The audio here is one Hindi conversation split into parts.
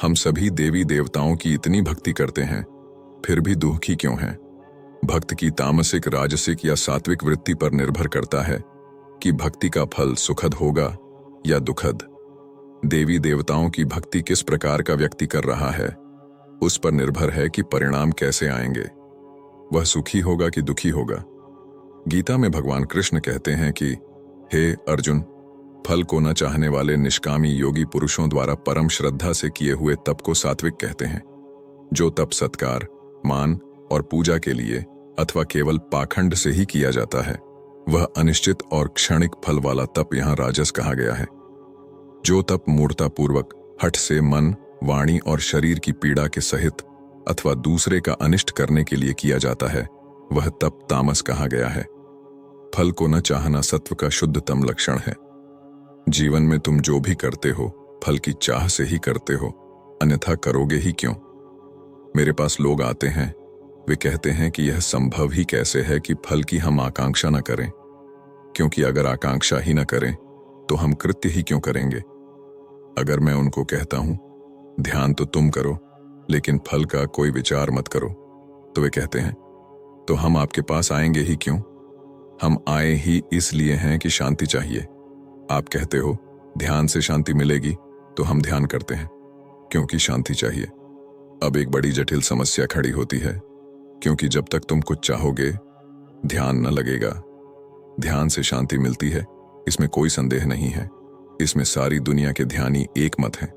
हम सभी देवी देवताओं की इतनी भक्ति करते हैं, फिर भी दुखी क्यों हैं? भक्त की तामसिक, राजसिक या सात्विक वृत्ति पर निर्भर करता है कि भक्ति का फल सुखद होगा या दुखद। देवी देवताओं की भक्ति किस प्रकार का व्यक्ति कर रहा है, उस पर निर्भर है कि परिणाम कैसे आएंगे। वह सुखी होगा कि दुखी होगा। गीता में भगवान कृष्ण कहते हैं कि हे अर्जुन, फल को न चाहने वाले निष्कामी योगी पुरुषों द्वारा परम श्रद्धा से किए हुए तप को सात्विक कहते हैं। जो तप सत्कार, मान और पूजा के लिए अथवा केवल पाखंड से ही किया जाता है, वह अनिश्चित और क्षणिक फल वाला तप यहाँ राजस कहा गया है। जो तप मूर्तापूर्वक हठ से मन, वाणी और शरीर की पीड़ा के सहित अथवा दूसरे का अनिष्ट करने के लिए किया जाता है, वह तप तामस कहा गया है। फल को न चाहना सत्व का शुद्धतम लक्षण है। जीवन में तुम जो भी करते हो, फल की चाह से ही करते हो, अन्यथा करोगे ही क्यों? मेरे पास लोग आते हैं, वे कहते हैं कि यह संभव ही कैसे है कि फल की हम आकांक्षा न करें, क्योंकि अगर आकांक्षा ही न करें तो हम कृत्य ही क्यों करेंगे? अगर मैं उनको कहता हूं ध्यान तो तुम करो लेकिन फल का कोई विचार मत करो, तो वे कहते हैं तो हम आपके पास आएंगे ही क्यों? हम आए ही इसलिए हैं कि शांति चाहिए। आप कहते हो ध्यान से शांति मिलेगी, तो हम ध्यान करते हैं क्योंकि शांति चाहिए। अब एक बड़ी जटिल समस्या खड़ी होती है, क्योंकि जब तक तुम कुछ चाहोगे, ध्यान न लगेगा। ध्यान से शांति मिलती है, इसमें कोई संदेह नहीं है। इसमें सारी दुनिया के ध्यानी एक मत हैं।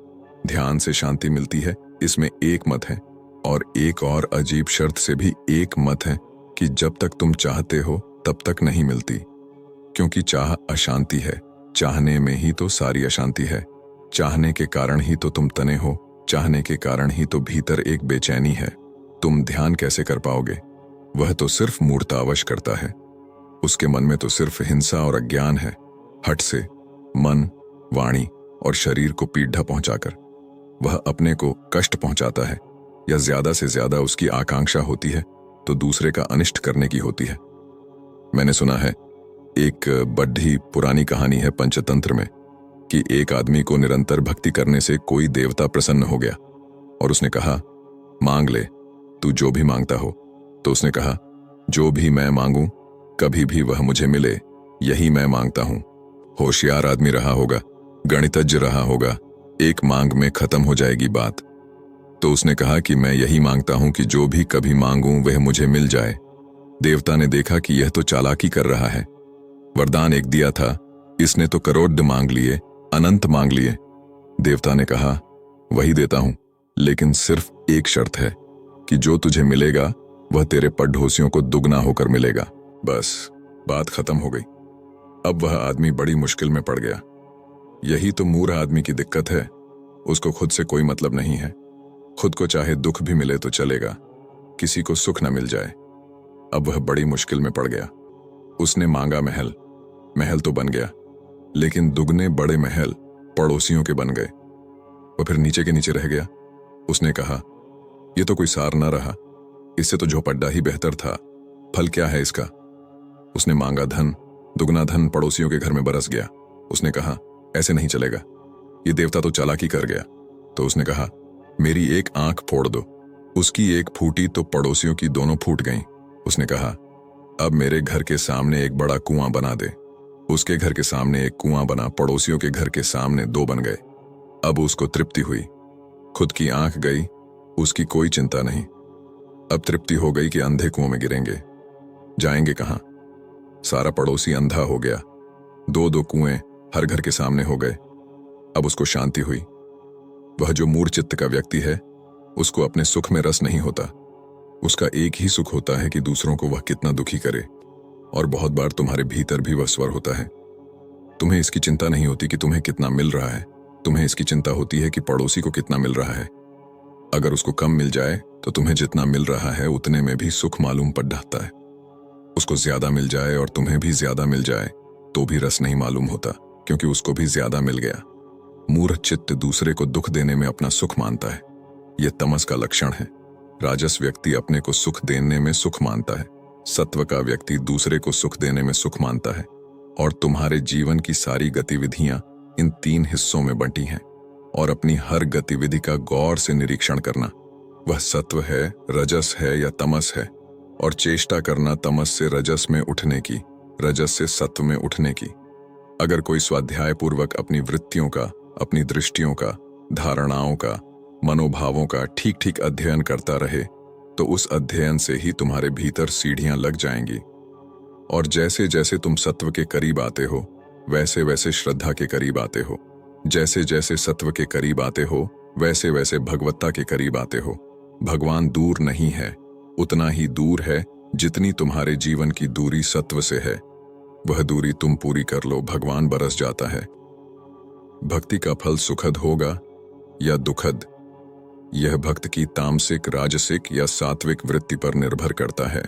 ध्यान से शांति मिलती है, इसमें एक मत है। और एक और अजीब शर्त से भी एक मत है कि जब तक तुम चाहते हो तब तक नहीं मिलती, क्योंकि चाह अशांति है। चाहने में ही तो सारी अशांति है। चाहने के कारण ही तो तुम तने हो, चाहने के कारण ही तो भीतर एक बेचैनी है। तुम ध्यान कैसे कर पाओगे? वह तो सिर्फ मूर्तावश करता है। उसके मन में तो सिर्फ हिंसा और अज्ञान है। हठ से मन, वाणी और शरीर को पीड़ा पहुंचाकर वह अपने को कष्ट पहुंचाता है, या ज्यादा से ज्यादा उसकी आकांक्षा होती है तो दूसरे का अनिष्ट करने की होती है। मैंने सुना है, एक बड़ी पुरानी कहानी है पंचतंत्र में, कि एक आदमी को निरंतर भक्ति करने से कोई देवता प्रसन्न हो गया और उसने कहा, मांग ले, तू जो भी मांगता हो। तो उसने कहा, जो भी मैं मांगूं कभी भी वह मुझे मिले, यही मैं मांगता हूं। होशियार आदमी रहा होगा, गणितज्ञ रहा होगा, एक मांग में खत्म हो जाएगी बात। तो उसने कहा कि मैं यही मांगता हूं कि जो भी कभी मांगूं वह मुझे मिल जाए। देवता ने देखा कि यह तो चालाकी कर रहा है। वरदान एक दिया था, इसने तो करोड़ मांग लिए, अनंत मांग लिए। देवता ने कहा, वही देता हूं, लेकिन सिर्फ एक शर्त है कि जो तुझे मिलेगा वह तेरे पड़ोसियों को दुगना होकर मिलेगा। बस बात खत्म हो गई। अब वह आदमी बड़ी मुश्किल में पड़ गया। यही तो मूर्ख आदमी की दिक्कत है। उसको खुद से कोई मतलब नहीं है। खुद को चाहे दुख भी मिले तो चलेगा, किसी को सुख न मिल जाए। अब वह बड़ी मुश्किल में पड़ गया। उसने मांगा महल, महल तो बन गया, लेकिन दुगने बड़े महल पड़ोसियों के बन गए। वह फिर नीचे के नीचे रह गया। उसने कहा, यह तो कोई सार न रहा, इससे तो झोपड्डा ही बेहतर था। फल क्या है इसका? उसने मांगा धन, दुगना धन पड़ोसियों के घर में बरस गया। उसने कहा, ऐसे नहीं चलेगा, ये देवता तो चालाकी कर गया। तो उसने कहा, मेरी एक आंख फोड़ दो। उसकी एक फूटी तो पड़ोसियों की दोनों फूट गईं। उसने कहा, अब मेरे घर के सामने एक बड़ा कुआं बना दे। उसके घर के सामने एक कुआं बना, पड़ोसियों के घर के सामने दो बन गए। अब उसको तृप्ति हुई। खुद की आंख गई, उसकी कोई चिंता नहीं। अब तृप्ति हो गई कि अंधे कुआं में गिरेंगे, जाएंगे कहां? सारा पड़ोसी अंधा हो गया। दो दो कुएं हर घर के सामने हो गए। अब उसको शांति हुई। वह जो मूर्छित्त का व्यक्ति है, उसको अपने सुख में रस नहीं होता। उसका एक ही सुख होता है कि दूसरों को वह कितना दुखी करे, और बहुत बार तुम्हारे भीतर भी वह स्वर होता है। तुम्हें इसकी चिंता नहीं होती कि तुम्हें कितना मिल रहा है, तुम्हें इसकी चिंता होती है कि पड़ोसी को कितना मिल रहा है। अगर उसको कम मिल जाए तो तुम्हें जितना मिल रहा है उतने में भी सुख मालूम पड़ जाता है। उसको ज्यादा मिल जाए और तुम्हें भी ज्यादा मिल जाए तो भी रस नहीं मालूम होता, क्योंकि उसको भी ज्यादा मिल गया। मूर्ख चित्त दूसरे को दुख देने में अपना सुख मानता है। यह तमस का लक्षण है। राजस व्यक्ति अपने को सुख देने में सुख मानता है, सत्व का व्यक्ति दूसरे को सुख देने में सुख मानता है। और तुम्हारे जीवन की सारी गतिविधियां इन तीन हिस्सों में बंटी हैं। और अपनी हर गतिविधि का गौर से निरीक्षण करना, वह सत्व है, रजस है या तमस है, और चेष्टा करना तमस से रजस में उठने की, रजस से सत्व में उठने की। अगर कोई स्वाध्याय पूर्वक अपनी वृत्तियों का, अपनी दृष्टियों का, धारणाओं का, मनोभावों का ठीक ठीक अध्ययन करता रहे तो उस अध्ययन से ही तुम्हारे भीतर सीढ़ियां लग जाएंगी। और जैसे जैसे तुम सत्व के करीब आते हो वैसे वैसे श्रद्धा के करीब आते हो, जैसे जैसे सत्व के करीब आते हो वैसे वैसे भगवत्ता के करीब आते हो। भगवान दूर नहीं है, उतना ही दूर है जितनी तुम्हारे जीवन की दूरी सत्व से है। वह दूरी तुम पूरी कर लो, भगवान बरस जाता है। भक्ति का फल सुखद होगा या दुखद, यह भक्त की तामसिक, राजसिक या सात्विक वृत्ति पर निर्भर करता है।